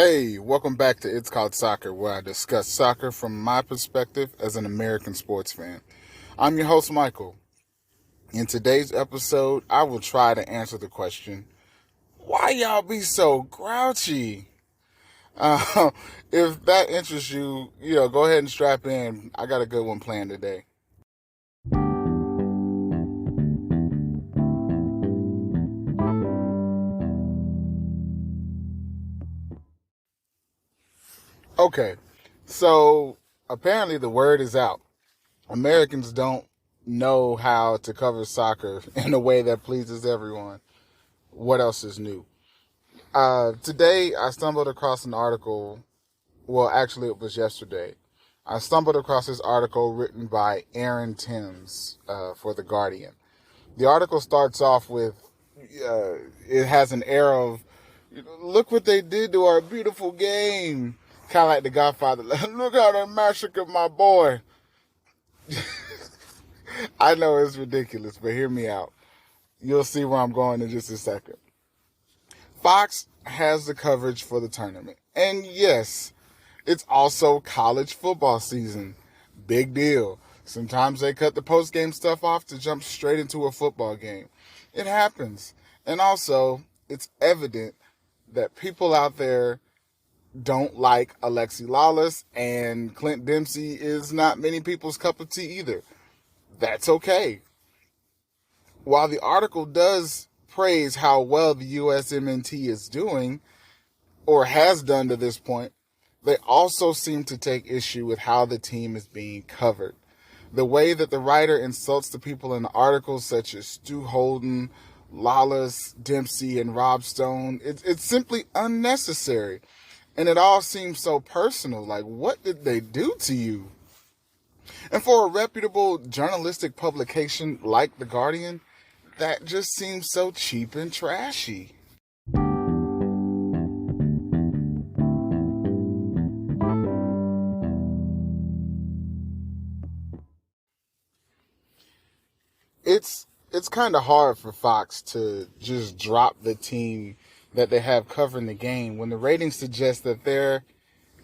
Hey, welcome back to It's Called Soccer, where I discuss soccer from my perspective as an American sports fan. I'm your host, Michael. In today's episode, I will try to answer the question, why y'all be so grouchy? Uh, if that interests you, go ahead and strap in. I got a good one planned today. Okay, so apparently the word is out. Americans don't know how to cover soccer in a way that pleases everyone. What else is new? Today, I stumbled across an article. Well, actually, it was yesterday. I stumbled across this article written by Aaron Timms for The Guardian. The article starts off with, it has an air of, look what they did to our beautiful game. Kind of like The Godfather. Look how they massacred my boy. I know it's ridiculous, but hear me out. You'll see where I'm going in just a second. Fox has the coverage for the tournament. And yes, it's also college football season. Big deal. Sometimes they cut the post-game stuff off to jump straight into a football game. It happens. And also, it's evident that people out there don't like Alexi Lawless, and Clint Dempsey is not many people's cup of tea either. That's okay. While the article does praise how well the USMNT is doing, or has done to this point, they also seem to take issue with how the team is being covered. The way that the writer insults the people in the articles, such as Stu Holden, Lawless, Dempsey, and Rob Stone, it's simply unnecessary. And it all seems so personal. Like, what did they do to you? And for a reputable journalistic publication like The Guardian, that just seems so cheap and trashy. It's kind of hard for Fox to just drop the team that they have covering the game when the ratings suggest that there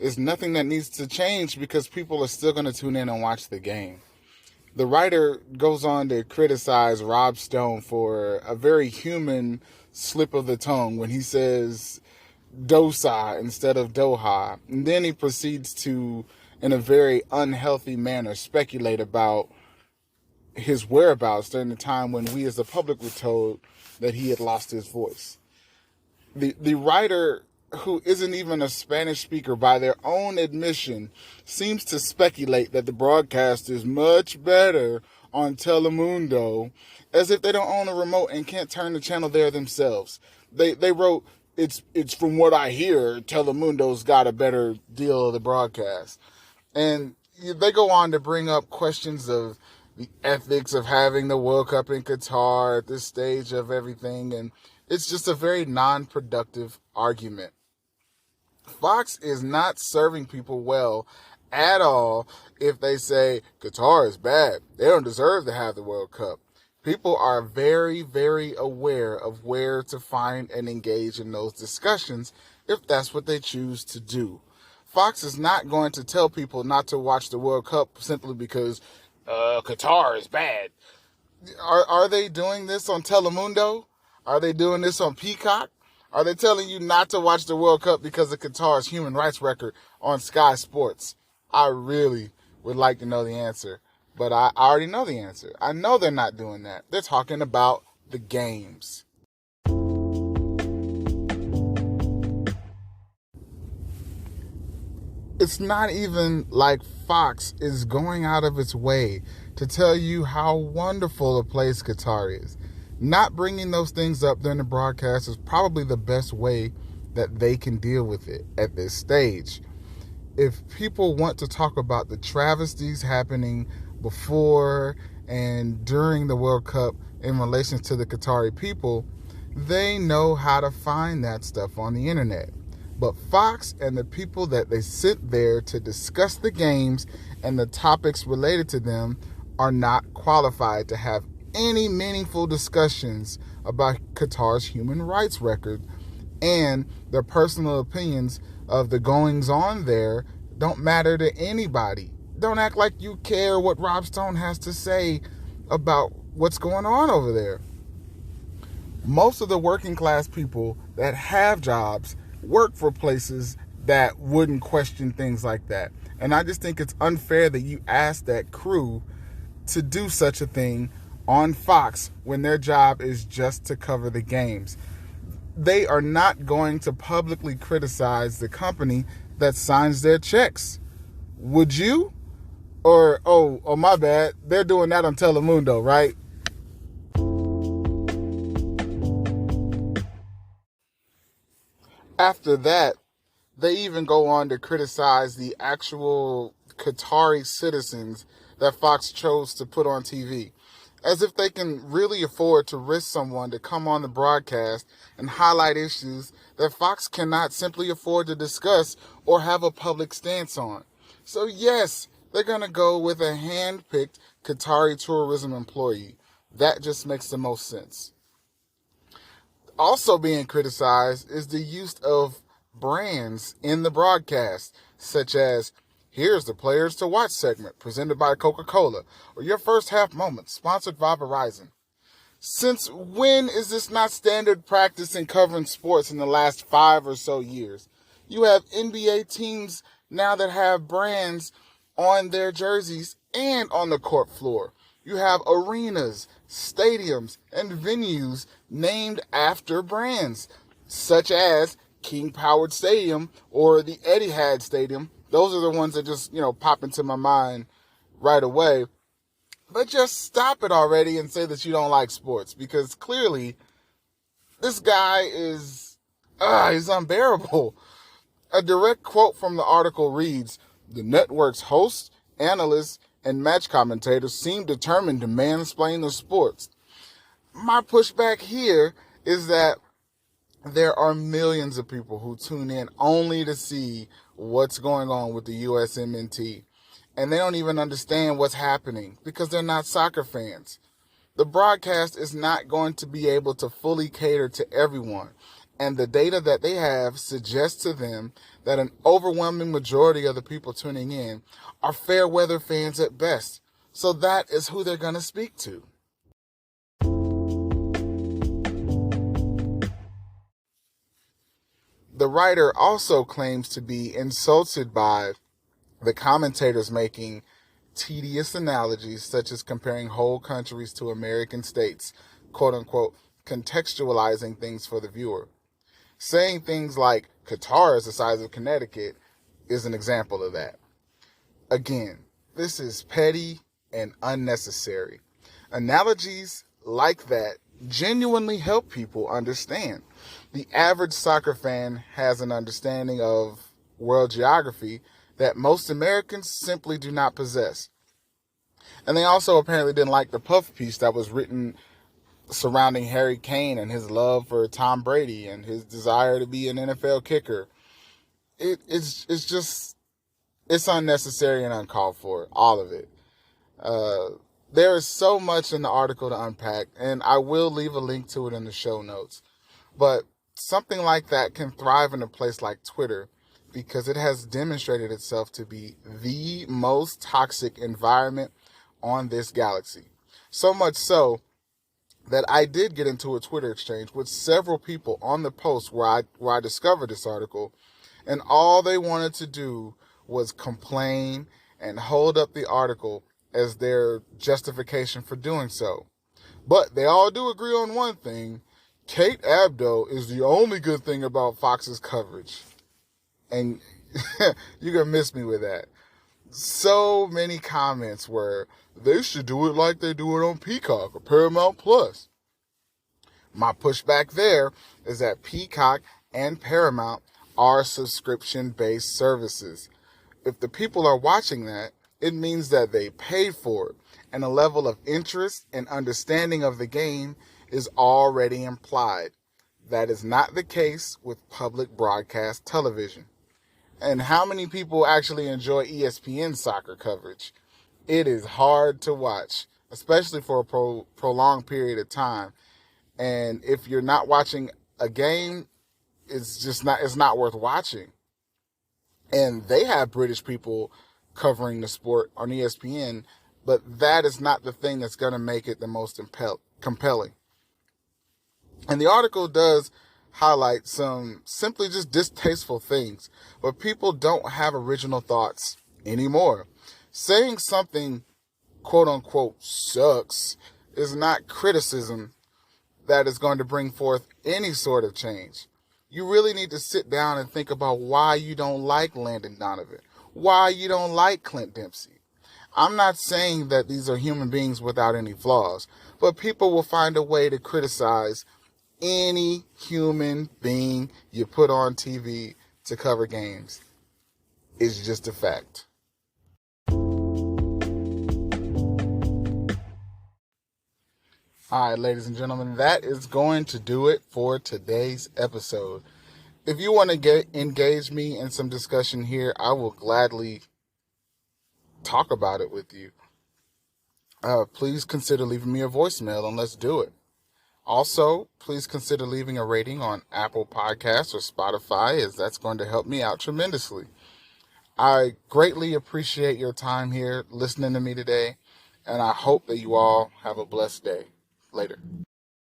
is nothing that needs to change because people are still going to tune in and watch the game. The writer goes on to criticize Rob Stone for a very human slip of the tongue when he says Dosa instead of Doha. And then he proceeds to, in a very unhealthy manner, speculate about his whereabouts during the time when we as the public were told that he had lost his voice. The writer, who isn't even a Spanish speaker by their own admission, seems to speculate that the broadcast is much better on Telemundo, as if they don't own a remote and can't turn the channel there themselves. They wrote, it's from what I hear, Telemundo's got a better deal of the broadcast. And they go on to bring up questions of the ethics of having the World Cup in Qatar at this stage of everything, and it's just a very non-productive argument. Fox is not serving people well at all if they say Qatar is bad. They don't deserve to have the World Cup. People are very, very aware of where to find and engage in those discussions if that's what they choose to do. Fox is not going to tell people not to watch the World Cup simply because Qatar is bad. Are they doing this on Telemundo? Are they doing this on Peacock? Are they telling you not to watch the World Cup because of Qatar's human rights record on Sky Sports? I really would like to know the answer, but I already know the answer. I know they're not doing that. They're talking about the games. It's not even like Fox is going out of its way to tell you how wonderful a place Qatar is. Not bringing those things up during the broadcast is probably the best way that they can deal with it at this stage. If people want to talk about the travesties happening before and during the World Cup in relation to the Qatari people, they know how to find that stuff on the internet. But Fox and the people that they sent there to discuss the games and the topics related to them are not qualified to have any meaningful discussions about Qatar's human rights record And their personal opinions of the goings on there don't matter to anybody. Don't act like you care what Rob Stone has to say about what's going on over there. Most of the working class people that have jobs work for places that wouldn't question things like that. And I just think it's unfair that you ask that crew to do such a thing on Fox when their job is just to cover the games. They are not going to publicly criticize the company that signs their checks. Would you? Or, oh, my bad, they're doing that on Telemundo, right? After that, they even go on to criticize the actual Qatari citizens that Fox chose to put on TV, as if they can really afford to risk someone to come on the broadcast and highlight issues that Fox cannot simply afford to discuss or have a public stance on. So yes, they're going to go with a hand-picked Qatari tourism employee. That just makes the most sense. Also being criticized is the use of brands in the broadcast, such as, here's the Players to Watch segment presented by Coca-Cola, or your first half moment sponsored by Verizon. Since when is this not standard practice in covering sports in the last 5 or so years? You have NBA teams now that have brands on their jerseys and on the court floor. You have arenas, stadiums, and venues named after brands, such as King Powered Stadium or the Etihad Stadium. Those are the ones that just, pop into my mind right away. But just stop it already and say that you don't like sports, because clearly this guy is, he's unbearable. A direct quote from the article reads, "The network's hosts, analysts, and match commentators seem determined to mansplain the sports." My pushback here is that there are millions of people who tune in only to see what's going on with the USMNT. And they don't even understand what's happening because they're not soccer fans. The broadcast is not going to be able to fully cater to everyone. And the data that they have suggests to them that an overwhelming majority of the people tuning in are fair weather fans at best. So that is who they're going to speak to. The writer also claims to be insulted by the commentators making tedious analogies such as comparing whole countries to American states, quote unquote, contextualizing things for the viewer. Saying things like Qatar is the size of Connecticut is an example of that. Again, this is petty and unnecessary. Analogies like that genuinely help people understand. The average soccer fan has an understanding of world geography that most Americans simply do not possess. And they also apparently didn't like the puff piece that was written surrounding Harry Kane and his love for Tom Brady and his desire to be an NFL kicker. It's unnecessary and uncalled for, all of it. There is so much in the article to unpack, and I will leave a link to it in the show notes. But something like that can thrive in a place like Twitter because it has demonstrated itself to be the most toxic environment on this galaxy. So much so that I did get into a Twitter exchange with several people on the post where I discovered this article, and all they wanted to do was complain and hold up the article as their justification for doing so. But they all do agree on one thing: Kate Abdo is the only good thing about Fox's coverage. And you're going to miss me with that. So many comments were, they should do it like they do it on Peacock or Paramount Plus. My pushback there is that Peacock and Paramount are subscription-based services. If the people are watching that, it means that they paid for it, and a level of interest and understanding of the game is already implied. That is not the case with public broadcast television. And how many people actually enjoy ESPN soccer coverage? It is hard to watch, especially for a prolonged period of time. And if you're not watching a game, it's not worth watching. And they have British people covering the sport on ESPN, but that is not the thing that's going to make it the most compelling. And the article does highlight some simply just distasteful things, but people don't have original thoughts anymore. Saying something quote unquote sucks is not criticism that is going to bring forth any sort of change. You really need to sit down and think about why you don't like Landon Donovan, why you don't like Clint Dempsey. I'm not saying that these are human beings without any flaws, but people will find a way to criticize any human being you put on TV to cover games. It's just a fact. All right, ladies and gentlemen, that is going to do it for today's episode. If you want to engage me in some discussion here, I will gladly talk about it with you. Please consider leaving me a voicemail and let's do it. Also, please consider leaving a rating on Apple Podcasts or Spotify, as that's going to help me out tremendously. I greatly appreciate your time here listening to me today, and I hope that you all have a blessed day. Later.